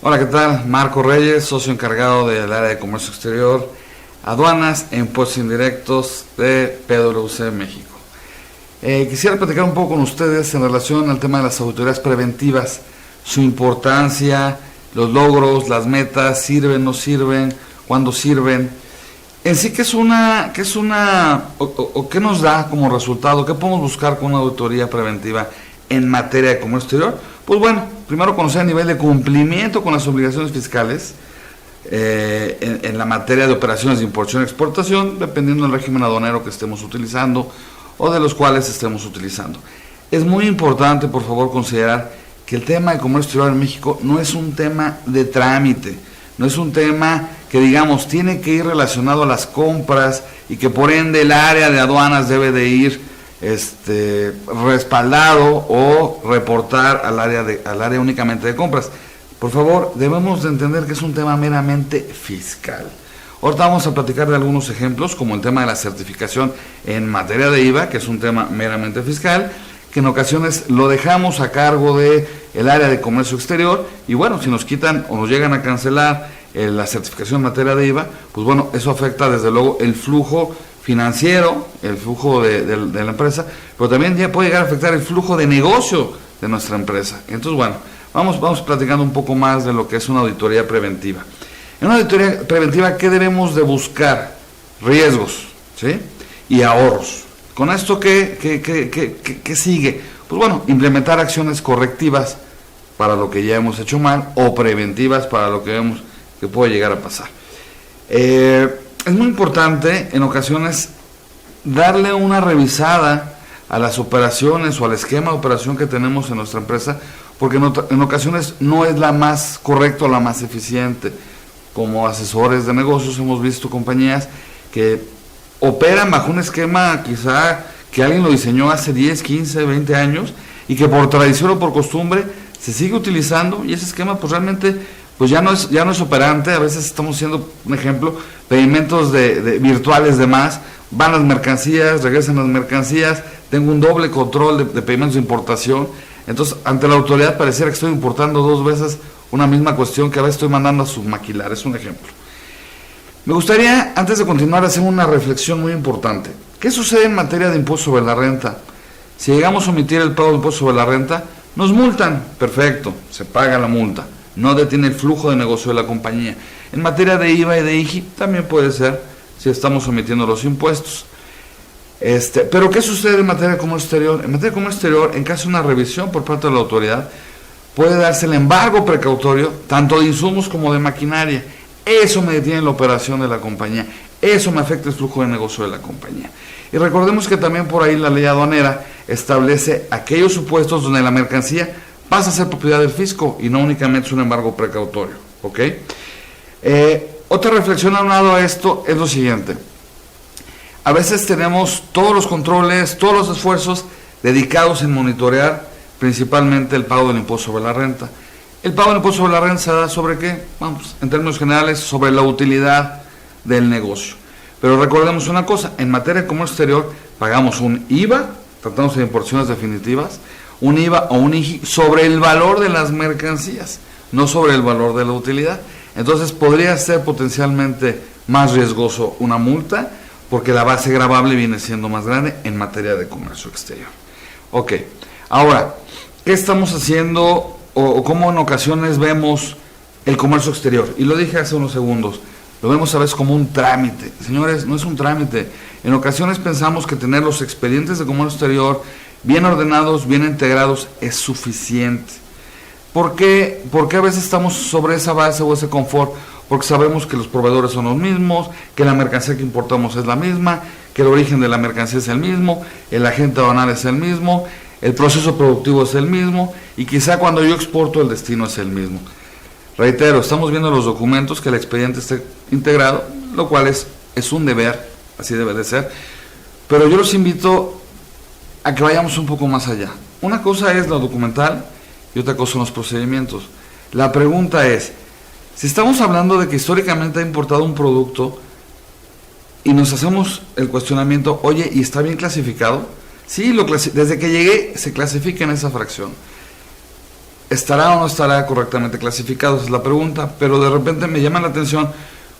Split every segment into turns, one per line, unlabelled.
Hola, ¿qué tal? Marco Reyes, socio encargado del área de comercio exterior, aduanas e impuestos indirectos de PwC México. Quisiera platicar un poco con ustedes en relación al tema de las auditorías preventivas, su importancia, los logros, las metas, sirven, no sirven, cuándo sirven. En sí, ¿qué nos da como resultado? ¿Qué podemos buscar con una auditoría preventiva en materia de comercio exterior? Pues bueno, primero conocer el nivel de cumplimiento con las obligaciones fiscales en la materia de operaciones de importación y exportación, dependiendo del régimen aduanero que estemos utilizando o de los cuales estemos utilizando. Es muy importante, por favor, considerar que el tema de comercio exterior en México no es un tema de trámite, no es un tema que, digamos, tiene que ir relacionado a las compras y que por ende el área de aduanas debe de ir respaldado o reportar al área únicamente de compras. Por favor, debemos de entender que es un tema meramente fiscal. Ahorita vamos a platicar de algunos ejemplos, como el tema de la certificación en materia de IVA, que es un tema meramente fiscal, que en ocasiones lo dejamos a cargo de el área de comercio exterior, y bueno, si nos quitan o nos llegan a cancelar la certificación en materia de IVA, pues bueno, eso afecta desde luego el flujo financiero, el flujo de la empresa, pero también ya puede llegar a afectar el flujo de negocio de nuestra empresa. Entonces, bueno, vamos platicando un poco más de lo que es una auditoría preventiva. En una auditoría preventiva, ¿qué debemos de buscar? Riesgos, ¿sí? Y ahorros. ¿Con esto qué sigue? Pues bueno, implementar acciones correctivas para lo que ya hemos hecho mal o preventivas para lo que vemos que puede llegar a pasar. Es muy importante en ocasiones darle una revisada a las operaciones o al esquema de operación que tenemos en nuestra empresa, porque en ocasiones no es la más correcta o la más eficiente. Como asesores de negocios hemos visto compañías que operan bajo un esquema quizá que alguien lo diseñó hace 10, 15, 20 años y que por tradición o por costumbre se sigue utilizando, y ese esquema pues realmente pues ya no es operante. A veces estamos haciendo, un ejemplo, pedimentos virtuales de más, van las mercancías, regresan las mercancías, tengo un doble control de pedimentos de importación. Entonces, ante la autoridad pareciera que estoy importando dos veces una misma cuestión que a veces estoy mandando a submaquilar. Es un ejemplo. Me gustaría, antes de continuar, hacer una reflexión muy importante. ¿Qué sucede en materia de impuesto sobre la renta? Si llegamos a omitir el pago de impuesto sobre la renta, nos multan. Perfecto, se paga la multa. No detiene el flujo de negocio de la compañía. En materia de IVA y de IGI también puede ser si estamos omitiendo los impuestos. Pero ¿qué sucede en materia de comercio exterior? En materia de comercio exterior, en caso de una revisión por parte de la autoridad, puede darse el embargo precautorio, tanto de insumos como de maquinaria. Eso me detiene la operación de la compañía. Eso me afecta el flujo de negocio de la compañía. Y recordemos que también por ahí la ley aduanera establece aquellos supuestos donde la mercancía pasa a ser propiedad del fisco y no únicamente es un embargo precautorio, ¿ok? Otra reflexión aunado a esto es lo siguiente. A veces tenemos todos los controles, todos los esfuerzos dedicados en monitorear principalmente el pago del impuesto sobre la renta. El pago del impuesto sobre la renta se da sobre qué? Vamos, en términos generales, sobre la utilidad del negocio. Pero recordemos una cosa, en materia de comercio exterior pagamos un IVA, tratándose de importaciones definitivas, un IVA o un IGI sobre el valor de las mercancías, no sobre el valor de la utilidad. Entonces podría ser potencialmente más riesgoso una multa, porque la base gravable viene siendo más grande en materia de comercio exterior. Ok, ahora, ¿qué estamos haciendo o cómo en ocasiones vemos el comercio exterior? Y lo dije hace unos segundos, lo vemos a veces como un trámite. Señores, no es un trámite. En ocasiones pensamos que tener los expedientes de comercio exterior bien ordenados, bien integrados, es suficiente. ¿Por qué a veces estamos sobre esa base o ese confort? Porque sabemos que los proveedores son los mismos, que la mercancía que importamos es la misma, que el origen de la mercancía es el mismo, el agente aduanal es el mismo, el proceso productivo es el mismo, y quizá cuando yo exporto el destino es el mismo. Reitero, estamos viendo los documentos, que el expediente esté integrado, lo cual es un deber, así debe de ser, pero yo los invito a que vayamos un poco más allá. Una cosa es lo documental y otra cosa son los procedimientos. La pregunta es, si estamos hablando de que históricamente ha importado un producto y nos hacemos el cuestionamiento, oye, ¿y está bien clasificado? Sí, desde que llegué se clasifica en esa fracción. ¿estará o no estará correctamente clasificado? Esa es la pregunta, pero de repente me llama la atención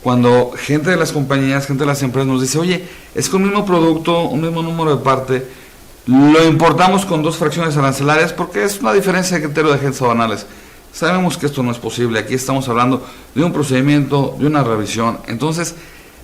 cuando gente de las compañías, gente de las empresas nos dice, oye, es que un mismo producto, un mismo número de parte, lo importamos con 2 fracciones arancelarias porque es una diferencia de criterio de agentes aduanales. Sabemos que esto no es posible, aquí estamos hablando de un procedimiento, de una revisión, entonces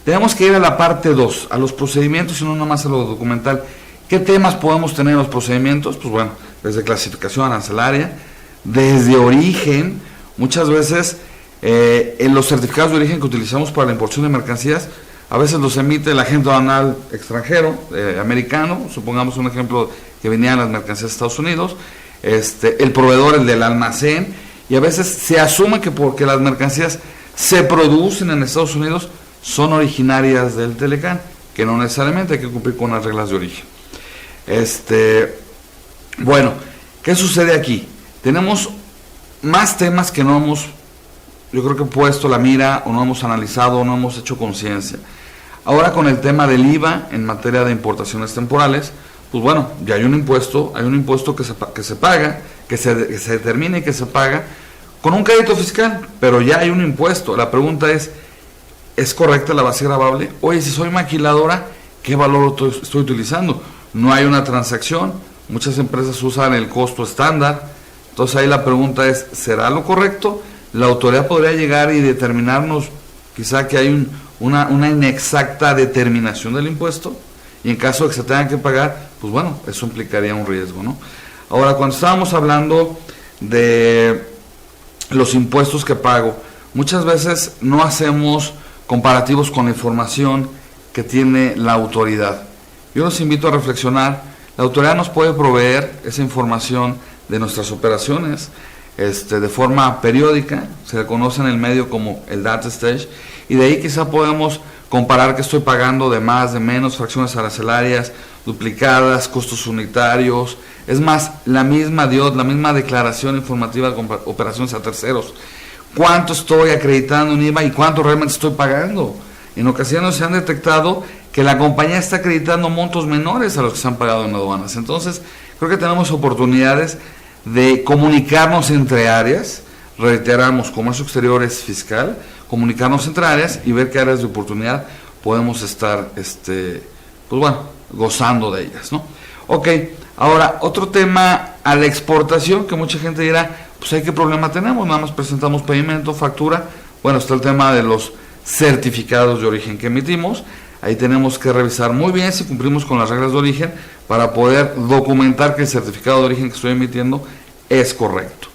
tenemos que ir a la parte 2, a los procedimientos y no nada más a lo documental. ¿Qué temas podemos tener en los procedimientos? Pues bueno, desde clasificación arancelaria, desde origen, muchas veces en los certificados de origen que utilizamos para la importación de mercancías, a veces los emite el agente aduanal extranjero, americano, supongamos un ejemplo que venían las mercancías de Estados Unidos, el proveedor, el del almacén, y a veces se asume que porque las mercancías se producen en Estados Unidos, son originarias del Telecán, que no necesariamente hay que cumplir con las reglas de origen. Bueno, ¿qué sucede aquí? Tenemos más temas que no hemos, yo creo que puesto la mira, o no hemos analizado, o no hemos hecho conciencia. Ahora con el tema del IVA en materia de importaciones temporales, pues bueno, ya hay un impuesto que se paga, que se determina y que se paga con un crédito fiscal, pero ya hay un impuesto. La pregunta ¿es correcta la base gravable? Oye, si soy maquiladora, ¿qué valor estoy utilizando? No hay una transacción, muchas empresas usan el costo estándar, entonces ahí la pregunta es, ¿será lo correcto? La autoridad podría llegar y determinarnos quizá que hay una inexacta determinación del impuesto, y en caso de que se tenga que pagar, pues bueno, eso implicaría un riesgo, ¿no? Ahora, cuando estábamos hablando de los impuestos que pago, muchas veces no hacemos comparativos con la información que tiene la autoridad. Yo los invito a reflexionar. La autoridad nos puede proveer esa información de nuestras operaciones de forma periódica, se le conoce en el medio como el data stage, y de ahí quizá podemos comparar qué estoy pagando de más, de menos, fracciones arancelarias, duplicadas, costos unitarios, es más, la misma DIOT, la misma declaración informativa de operaciones a terceros, cuánto estoy acreditando en IVA y cuánto realmente estoy pagando. En ocasiones se han detectado que la compañía está acreditando montos menores a los que se han pagado en aduanas. Entonces, creo que tenemos oportunidades de comunicarnos entre áreas, reiteramos, comercio exterior es fiscal, comunicarnos entre áreas y ver qué áreas de oportunidad podemos estar, pues bueno, gozando de ellas, ¿no? Ok, ahora, otro tema a la exportación, que mucha gente dirá, pues ¿qué problema tenemos? Nada más presentamos pedimento, factura. Bueno, está el tema de los certificados de origen que emitimos. Ahí tenemos que revisar muy bien si cumplimos con las reglas de origen para poder documentar que el certificado de origen que estoy emitiendo es correcto.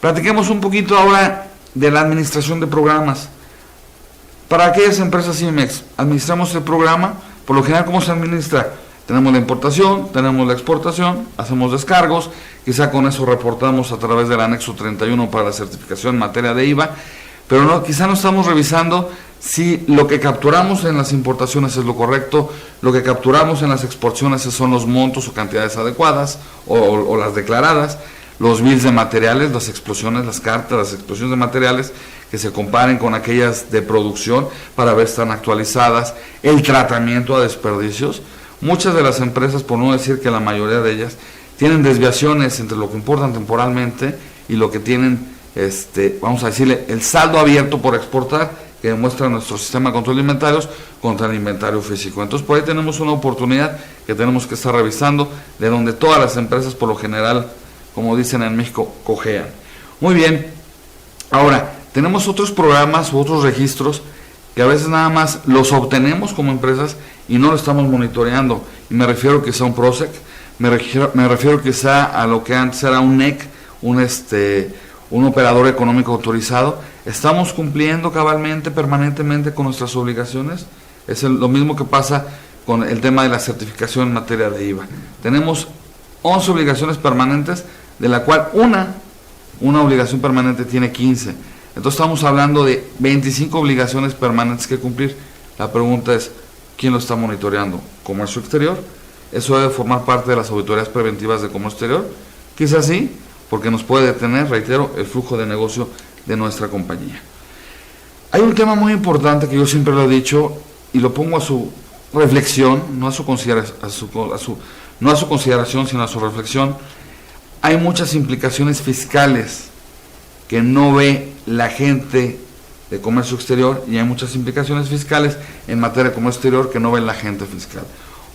Platiquemos un poquito ahora de la administración de programas. Para aquellas empresas IMEX, administramos el programa, por lo general, ¿cómo se administra? Tenemos la importación, tenemos la exportación, hacemos descargos, quizá con eso reportamos a través del anexo 31 para la certificación en materia de IVA, pero no, quizá no estamos revisando si lo que capturamos en las importaciones es lo correcto, lo que capturamos en las exportaciones son los montos o cantidades adecuadas o las declaradas, los bills de materiales, las explosiones, las cartas, las explosiones de materiales que se comparen con aquellas de producción para ver si están actualizadas, el tratamiento a desperdicios. Muchas de las empresas, por no decir que la mayoría de ellas, tienen desviaciones entre lo que importan temporalmente y lo que tienen, vamos a decirle, el saldo abierto por exportar, que demuestra nuestro sistema de control de inventarios contra el inventario físico. Entonces, por ahí tenemos una oportunidad que tenemos que estar revisando, de donde todas las empresas, por lo general, como dicen en México, cojean. Muy bien, ahora, tenemos otros programas u otros registros que a veces nada más los obtenemos como empresas y no lo estamos monitoreando. Y me refiero quizá a un PROSEC, me refiero quizá a lo que antes era un NEC, un operador económico autorizado. ¿Estamos cumpliendo cabalmente, permanentemente con nuestras obligaciones? Es lo mismo que pasa con el tema de la certificación en materia de IVA. Tenemos 11 obligaciones permanentes, de la cual una obligación permanente tiene 15. Entonces estamos hablando de 25 obligaciones permanentes que cumplir. La pregunta es, ¿quién lo está monitoreando? ¿Comercio exterior? ¿Eso debe formar parte de las auditorías preventivas de comercio exterior? Quizás sí, porque nos puede detener, reitero, el flujo de negocio de nuestra compañía. Hay un tema muy importante que yo siempre lo he dicho y lo pongo a su reflexión, no a su consideración, sino a su reflexión. hay muchas implicaciones fiscales que no ve la gente de comercio exterior, y hay muchas implicaciones fiscales en materia de comercio exterior que no ve la gente fiscal.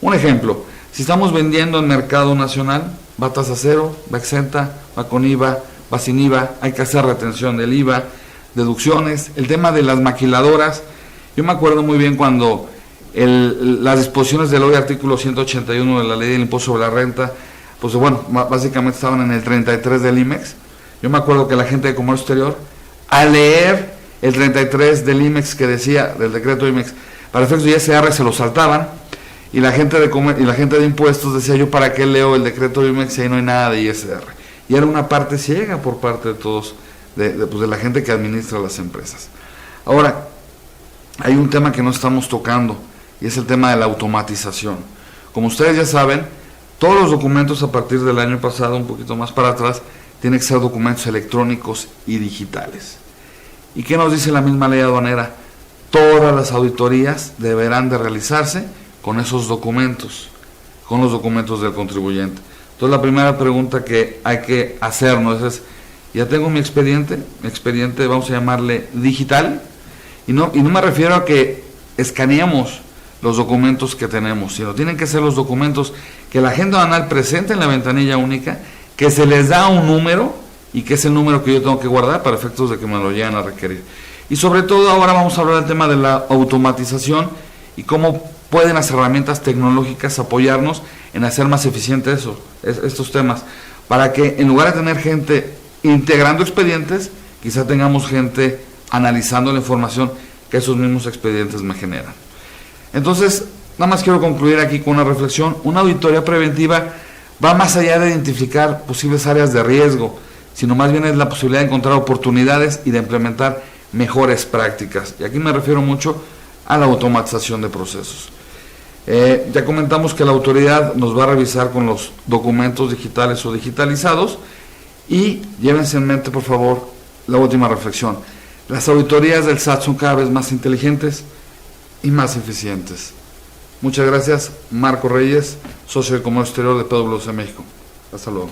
Un ejemplo, si estamos vendiendo en mercado nacional, va a tasa cero, va exenta, va con IVA, va sin IVA, hay que hacer retención del IVA, deducciones, el tema de las maquiladoras. Yo me acuerdo muy bien cuando las disposiciones del hoy artículo 181 de la ley del impuesto sobre la renta, pues bueno, básicamente estaban en el 33 del IMEX. Yo me acuerdo que la gente de comercio exterior, al leer el 33 del IMEX que decía, del decreto IMEX, para efectos de ISR se lo saltaban, y la gente de impuestos decía, yo para qué leo el decreto IMEX si ahí no hay nada de ISR. Y era una parte ciega por parte de todos, pues de la gente que administra las empresas. Ahora, hay un tema que no estamos tocando, y es el tema de la automatización. Como ustedes ya saben, todos los documentos a partir del año pasado, un poquito más para atrás, tienen que ser documentos electrónicos y digitales. ¿Y qué nos dice la misma ley aduanera? Todas las auditorías deberán de realizarse con esos documentos, con los documentos del contribuyente. Entonces la primera pregunta que hay que hacernos es, ya tengo mi expediente vamos a llamarle digital, y no me refiero a que escaneemos los documentos que tenemos, sino tienen que ser los documentos que la agenda aduanal presenta en la ventanilla única, que se les da un número, y que es el número que yo tengo que guardar para efectos de que me lo lleguen a requerir. Y sobre todo ahora vamos a hablar del tema de la automatización y cómo pueden las herramientas tecnológicas apoyarnos en hacer más eficientes estos temas, para que en lugar de tener gente integrando expedientes, quizá tengamos gente analizando la información que esos mismos expedientes me generan. Entonces, nada más quiero concluir aquí con una reflexión. Una auditoría preventiva va más allá de identificar posibles áreas de riesgo, sino más bien es la posibilidad de encontrar oportunidades y de implementar mejores prácticas. Y aquí me refiero mucho a la automatización de procesos. Ya comentamos que la autoridad nos va a revisar con los documentos digitales o digitalizados, y llévense en mente, por favor, la última reflexión. Las auditorías del SAT son cada vez más inteligentes y más eficientes. Muchas gracias. Marco Reyes, socio de Comercio Exterior de PwC México. Hasta luego.